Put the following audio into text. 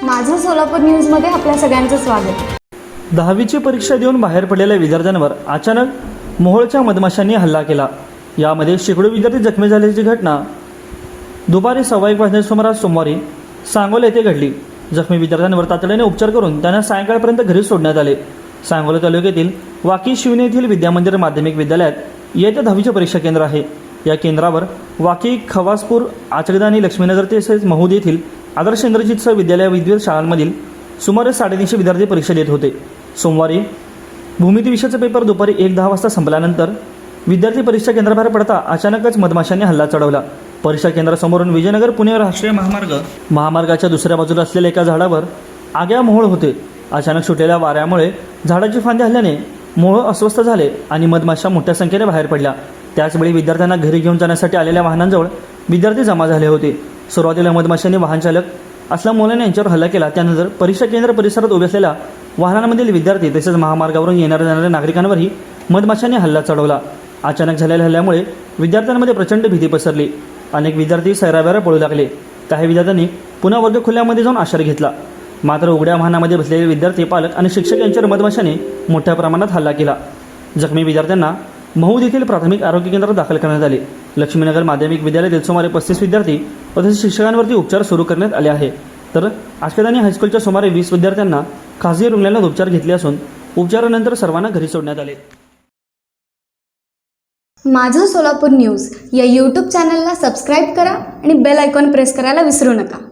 माझं सोलापूर न्यूजमध्ये आपल्या सगळ्यांचं स्वागत. 10वीची परीक्षा देऊन बाहेर पडलेल्या विद्यार्थ्यांवर अचानक मोहोळच्या मधमाशांनी हल्ला केला. यामध्ये शेकडो विद्यार्थी जखमी झाल्याची घटना दुपारी 1:15 वाजण्याच्या सुमारास सोमवारी सांगोला येथे घडली. जखमी विद्यार्थ्यांवर तातडीने उपचार करून त्यांना सायंकाळपर्यंत घरी सोडण्यात आले. सांगोला तालुक्यातील वाकी शिवने येथील विद्यामंदिर माध्यमिक विद्यालयात इयत्ता 10वीचे परीक्षा केंद्र आहे. या केंद्रावर वाकी, खवासपूर, आचगदा आणि लक्ष्मीनगर तसेच महूद येथील आदर्श इंद्रजितसह विद्यालय विविध शाळांमधील सुमारे 350 विद्यार्थी परीक्षा देत होते. सोमवारी भूमिती विषयाचा पेपर दुपारी 1:10 वाजता संपल्यानंतर विद्यार्थी परीक्षा केंद्राबाहेर पडता अचानकच मधमाशांनी हल्ला चढवला. परीक्षा केंद्रासमोरून विजयनगर पुणे राष्ट्रीय महामार्गाच्या दुसऱ्या बाजूला असलेल्या एका झाडावर आग्या मोहोळ होते. अचानक सुटलेल्या वाऱ्यामुळे झाडाची फांदी हल्ल्याने मोहोळ अस्वस्थ झाले आणि मधमाशा मोठ्या संख्येने बाहेर पडल्या. त्याचवेळी विद्यार्थ्यांना घरी घेऊन जाण्यासाठी आलेल्या वाहनांजवळ विद्यार्थी जमा झाले होते. सुरुवातीला मधमाशांनी वाहन चालक असलम मोलाने यांच्यावर हल्ला केला. त्यानंतर परीक्षा केंद्र परिसरात उभे असलेल्या वाहनांमधील विद्यार्थी तसेच महामार्गावरून येणाऱ्या जाणाऱ्या नागरिकांवरही मधमाशांनी हल्ला चढवला. अचानक झालेल्या हल्ल्यामुळे विद्यार्थ्यांमध्ये प्रचंड भीती पसरली. अनेक विद्यार्थी सैरावैरा पळू लागले. काही विद्यार्थ्यांनी पुन्हा वर्ग खोल्यामध्ये जाऊन आश्रय घेतला. मात्र उघड्या वाहनामध्ये बसलेले विद्यार्थी, पालक आणि शिक्षक यांच्यावर मधमाशाने मोठ्या प्रमाणात हल्ला केला. जखमी विद्यार्थ्यांना महूद येथील प्राथमिक आरोग्य केंद्रात दाखल करण्यात आले. लक्ष्मीनगर माध्यमिक विद्यालयातील सुमारे 35 विद्यार्थी व तसेच शिक्षकांवरती उपचार सुरू करण्यात आले आहे. तर आचगदा हायस्कूलच्या सुमारे 20 विद्यार्थ्यांना खासगी रुग्णालयात उपचार घेतले असून उपचारानंतर सर्वांना घरी सोडण्यात आले. माझं सोलापूर न्यूज या यूट्यूब चॅनलला सबस्क्राईब करा आणि बेल आयकॉन प्रेस करायला विसरू नका.